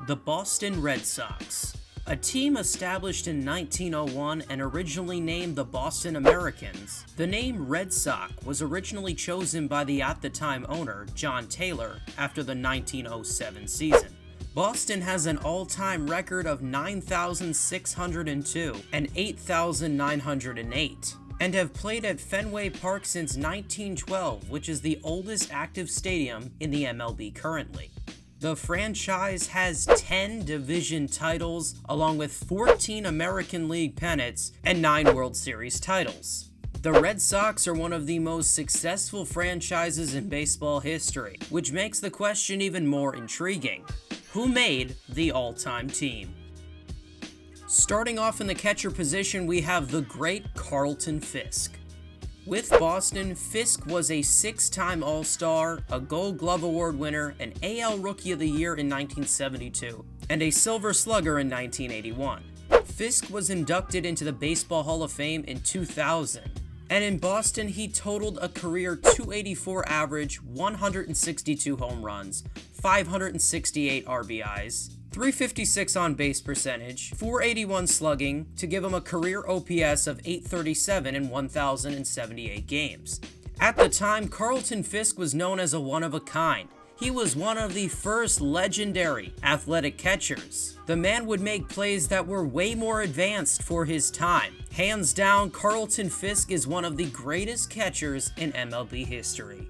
The Boston Red Sox. A team established in 1901 and originally named the Boston Americans, the name Red Sox was originally chosen by the at-the-time owner, John Taylor, after the 1907 season. Boston has an all-time record of 9,602 and 8,908, and have played at Fenway Park since 1912, which is the oldest active stadium in the MLB currently. The franchise has 10 division titles, along with 14 American League pennants and 9 World Series titles. The Red Sox are one of the most successful franchises in baseball history, which makes the question even more intriguing. Who made the all-time team? Starting off in the catcher position, we have the great Carlton Fisk. With Boston, Fisk was a 6-time All-Star, a Gold Glove Award winner, an AL Rookie of the Year in 1972, and a Silver Slugger in 1981. Fisk was inducted into the Baseball Hall of Fame in 2000, and in Boston he totaled a career .284 average, 162 home runs, 568 RBIs, 356 on-base percentage, 481 slugging, to give him a career OPS of 837 in 1,078 games. At the time, Carlton Fisk was known as a one-of-a-kind. He was one of the first legendary athletic catchers. The man would make plays that were way more advanced for his time. Hands down, Carlton Fisk is one of the greatest catchers in MLB history.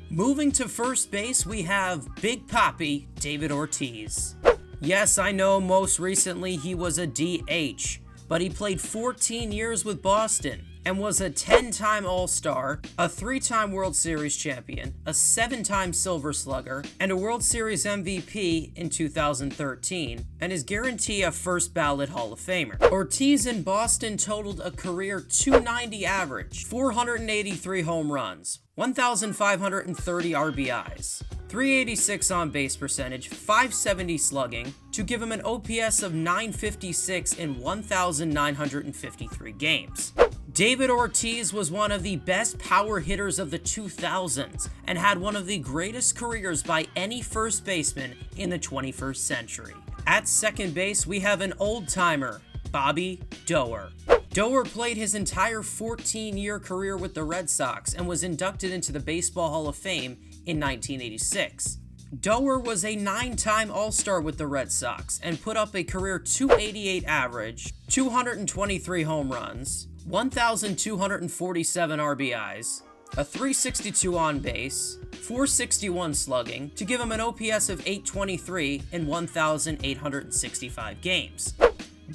Moving to first base, we have Big Papi David Ortiz. Yes, I know most recently he was a DH, but he played 14 years with Boston and was a 10-time All-Star, a 3-time World Series champion, a 7-time Silver Slugger, and a World Series MVP in 2013, and is guaranteed a first-ballot Hall of Famer. Ortiz in Boston totaled a career .290 average, 483 home runs, 1,530 RBIs, 386 on-base percentage, 570 slugging, to give him an OPS of 956 in 1,953 games. David Ortiz was one of the best power hitters of the 2000s and had one of the greatest careers by any first baseman in the 21st century. At second base, we have an old-timer, Bobby Doerr. Doerr played his entire 14-year career with the Red Sox and was inducted into the Baseball Hall of Fame in 1986. Doerr was a 9-time All-Star with the Red Sox and put up a career .288 average, 223 home runs, 1,247 RBIs, a 362 on base, 461 slugging, to give him an OPS of 823 in 1,865 games.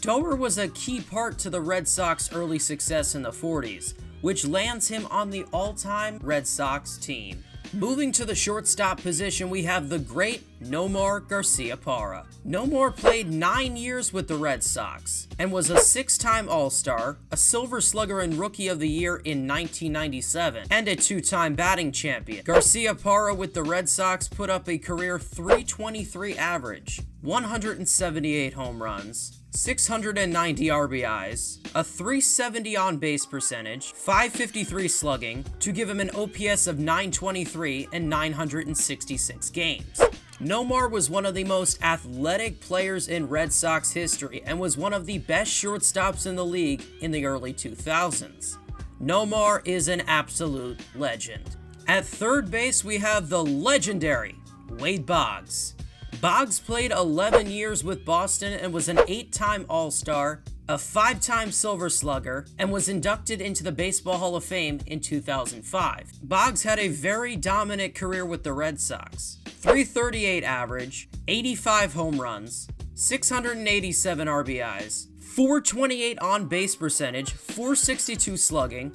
Doerr was a key part to the Red Sox early success in the 40s, which lands him on the all-time Red Sox team. Moving to the shortstop position, we have the great Nomar Garciaparra. Nomar played 9 years with the Red Sox and was a 6-time All-Star, a Silver Slugger and Rookie of the Year in 1997, and a 2-time batting champion. Garciaparra with the Red Sox put up a career .323 average, 178 home runs, 690 RBIs, a 370 on-base percentage, 553 slugging, to give him an OPS of 923 in 966 games. Nomar was one of the most athletic players in Red Sox history and was one of the best shortstops in the league in the early 2000s. Nomar is an absolute legend. At third base, we have the legendary Wade Boggs. Boggs played 11 years with Boston and was an 8-time All-Star, a 5-time Silver Slugger, and was inducted into the Baseball Hall of Fame in 2005. Boggs had a very dominant career with the Red Sox. 338 average, 85 home runs, 687 RBIs, 428 on-base percentage, 462 slugging,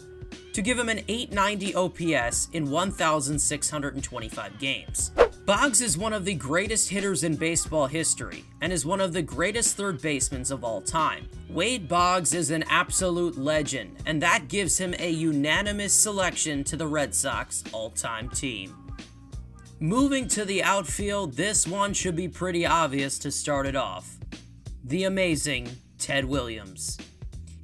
to give him an 890 OPS in 1,625 games. Boggs is one of the greatest hitters in baseball history and is one of the greatest third basemen of all time. Wade Boggs is an absolute legend, and that gives him a unanimous selection to the Red Sox all-time team. Moving to the outfield, this one should be pretty obvious to start it off. The amazing Ted Williams.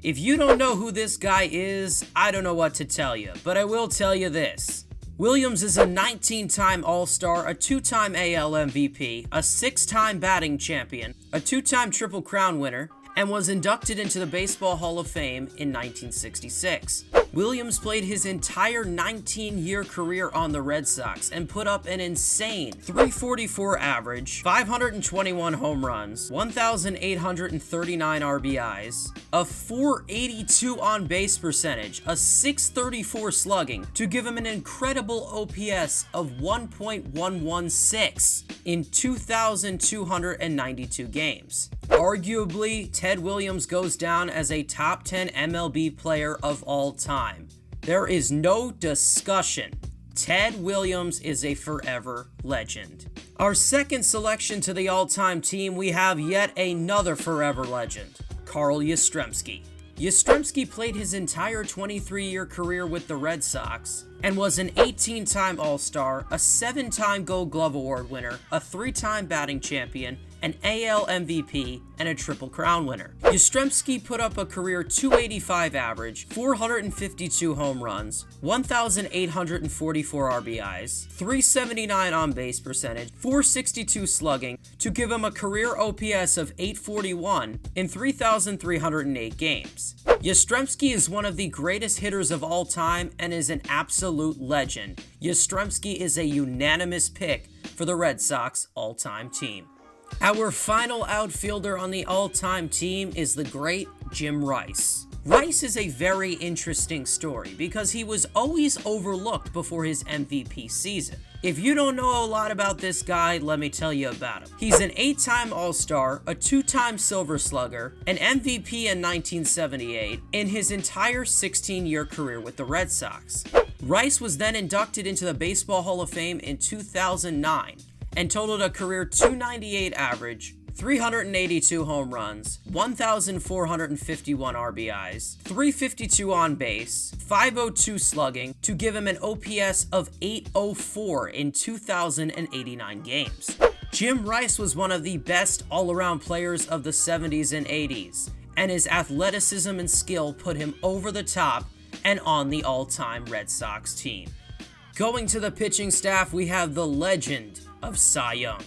If you don't know who this guy is, I don't know what to tell you, but I will tell you this. Williams is a 19-time All-Star, a 2-time AL MVP, a 6-time batting champion, a 2-time Triple Crown winner, and was inducted into the Baseball Hall of Fame in 1966. Williams played his entire 19-year career on the Red Sox and put up an insane .344 average, 521 home runs, 1,839 RBIs, a .482 on-base percentage, a .634 slugging, to give him an incredible OPS of 1.116 in 2,292 games. Arguably, Ted Williams goes down as a top 10 MLB player of all time. There is no discussion. Ted Williams is a forever legend. Our second selection to the all-time team, we have yet another forever legend, Carl Yastrzemski. Yastrzemski played his entire 23-year career with the Red Sox and was an 18-time All-Star, a 7-time Gold Glove Award winner, a 3-time batting champion, an AL MVP, and a Triple Crown winner. Yastrzemski put up a career .285 average, 452 home runs, 1,844 RBIs, 379 on-base percentage, 462 slugging, to give him a career OPS of 841 in 3,308 games. Yastrzemski is one of the greatest hitters of all time and is an absolute legend. Yastrzemski is a unanimous pick for the Red Sox all-time team. Our final outfielder on the all-time team is the great Jim Rice. Rice is a very interesting story because he was always overlooked before his MVP season. If you don't know a lot about this guy, let me tell you about him. He's an 8-time All-Star, a 2-time Silver Slugger, an MVP in 1978 in his entire 16-year career with the Red Sox. Rice was then inducted into the Baseball Hall of Fame in 2009 and totaled a career .298 average, 382 home runs, 1,451 RBIs, 352 on base, 502 slugging, to give him an OPS of 804 in 2,089 games. Jim Rice was one of the best all-around players of the 70s and 80s, and his athleticism and skill put him over the top and on the all-time Red Sox team. Going to the pitching staff, we have the legend of Cy Young.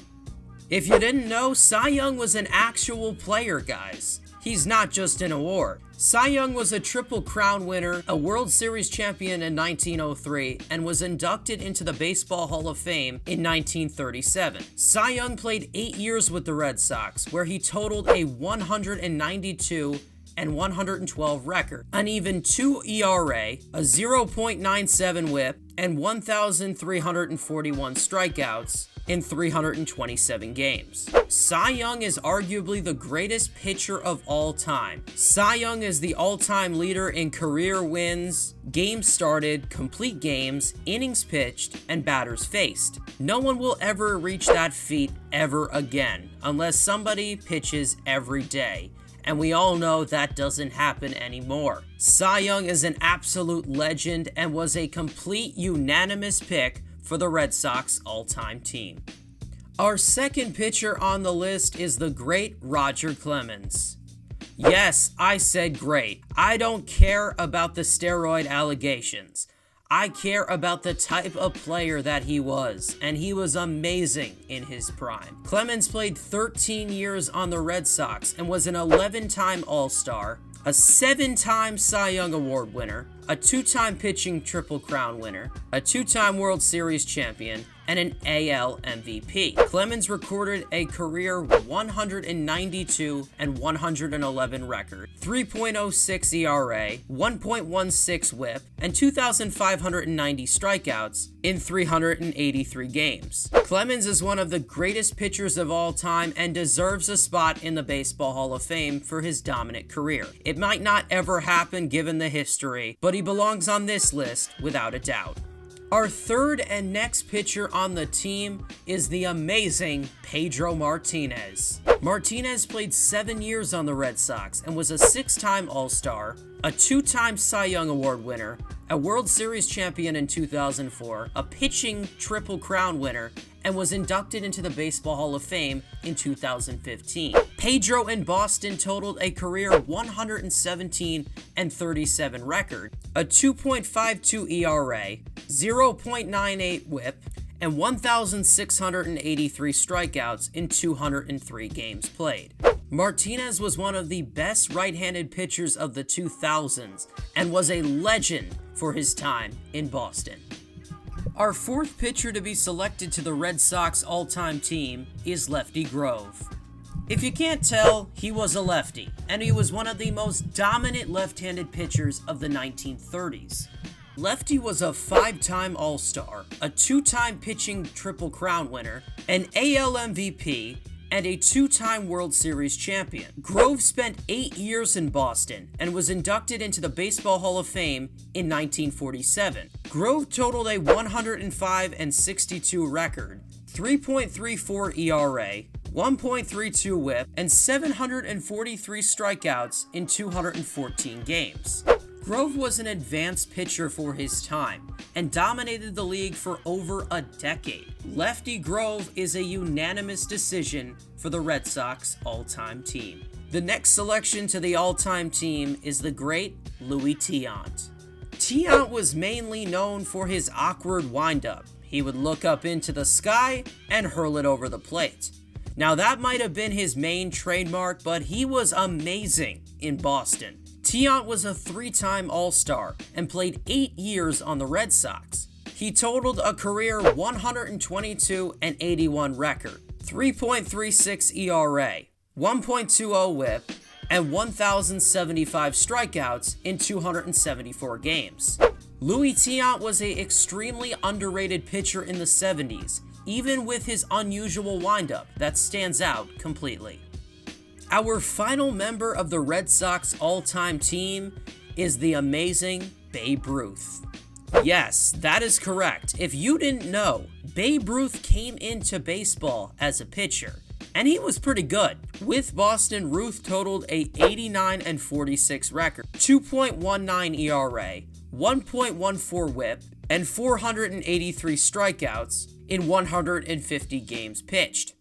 If you didn't know, Cy Young was an actual player, guys. He's not just an award. Cy Young was a Triple Crown winner, a World Series champion in 1903, and was inducted into the Baseball Hall of Fame in 1937. Cy Young played 8 years with the Red Sox, where he totaled a 192 and 112 record, an even .2 ERA, a 0.97 whip, and 1,341 strikeouts in 327 games. Cy Young is arguably the greatest pitcher of all time. Cy Young is the all-time leader in career wins, games started, complete games, innings pitched, and batters faced. No one will ever reach that feat ever again, unless somebody pitches every day. And we all know that doesn't happen anymore. Cy Young is an absolute legend and was a complete unanimous pick for the Red Sox all-time team. Our second pitcher on the list is the great Roger Clemens. Yes, I said great. I don't care about the steroid allegations. I care about the type of player that he was, and he was amazing in his prime. Clemens played 13 years on the Red Sox and was an 11-time All-Star, a 7-time Cy Young Award winner, a 2-time pitching Triple Crown winner, a 2-time World Series champion, and an AL MVP. Clemens recorded a career 192 and 111 record, 3.06 ERA, 1.16 whip, and 2,590 strikeouts in 383 games. Clemens is one of the greatest pitchers of all time and deserves a spot in the Baseball Hall of Fame for his dominant career. It might not ever happen given the history, but he belongs on this list without a doubt. Our third and next pitcher on the team is the amazing Pedro Martinez. Martinez played 7 years on the Red Sox and was a 6-time All-Star, a 2-time Cy Young Award winner, a World Series champion in 2004, a pitching Triple Crown winner, and was inducted into the Baseball Hall of Fame in 2015. Pedro in Boston totaled a career 117 and 37 record, a 2.52 ERA, 0.98 whip, and 1,683 strikeouts in 203 games played. Martinez was one of the best right-handed pitchers of the 2000s and was a legend for his time in Boston. Our fourth pitcher to be selected to the Red Sox all-time team is Lefty Grove. If you can't tell, he was a lefty, and he was one of the most dominant left-handed pitchers of the 1930s. Lefty was a 5-time All-Star, a 2-time pitching Triple Crown winner, an AL MVP, and a 2-time World Series champion. Grove spent 8 years in Boston and was inducted into the Baseball Hall of Fame in 1947. Grove totaled a 105-62 record, 3.34 ERA, 1.32 whip, and 743 strikeouts in 214 games. Grove was an advanced pitcher for his time and dominated the league for over a decade. Lefty Grove is a unanimous decision for the Red Sox all-time team. The next selection to the all-time team is the great Luis Tiant. Tiant was mainly known for his awkward windup. He would look up into the sky and hurl it over the plate. Now that might have been his main trademark, but he was amazing in Boston. Tiant was a 3-time All-Star and played 8 years on the Red Sox. He totaled a career 122-81 record, 3.36 ERA, 1.20 whip, and 1,075 strikeouts in 274 games. Luis Tiant was an extremely underrated pitcher in the 70s, even with his unusual windup that stands out completely. Our final member of the Red Sox all-time team is the amazing Babe Ruth. Yes, that is correct. If you didn't know, Babe Ruth came into baseball as a pitcher, and he was pretty good. With Boston, Ruth totaled a 89-46 record, 2.19 ERA, 1.14 whip, and 483 strikeouts in 150 games pitched.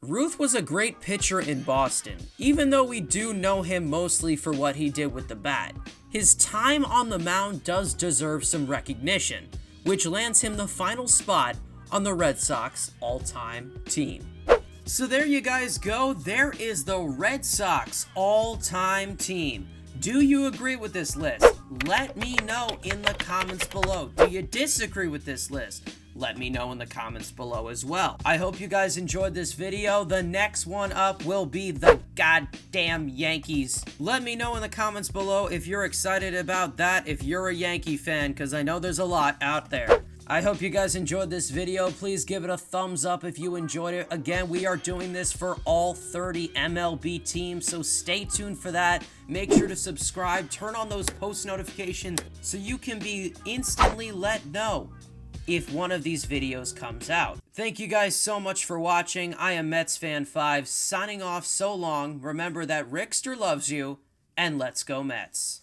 Ruth was a great pitcher in Boston, even though we do know him mostly for what he did with the bat. His time on the mound does deserve some recognition, which lands him the final spot on the Red Sox all-time team. So there you guys go, there is the Red Sox all-time team. Do you agree with this list? Let me know in the comments below. Do you disagree with this list? Let me know in the comments below as well. I hope you guys enjoyed this video. The next one up will be the goddamn Yankees. Let me know in the comments below if you're excited about that, if you're a Yankee fan, because I know there's a lot out there. I hope you guys enjoyed this video. Please give it a thumbs up if you enjoyed it. Again, we are doing this for all 30 MLB teams, so stay tuned for that. Make sure to subscribe, turn on those post notifications so you can be instantly let know if one of these videos comes out. Thank you guys so much for watching. I am MetsFan5 signing off so long. Remember that Rickster loves you, and let's go Mets.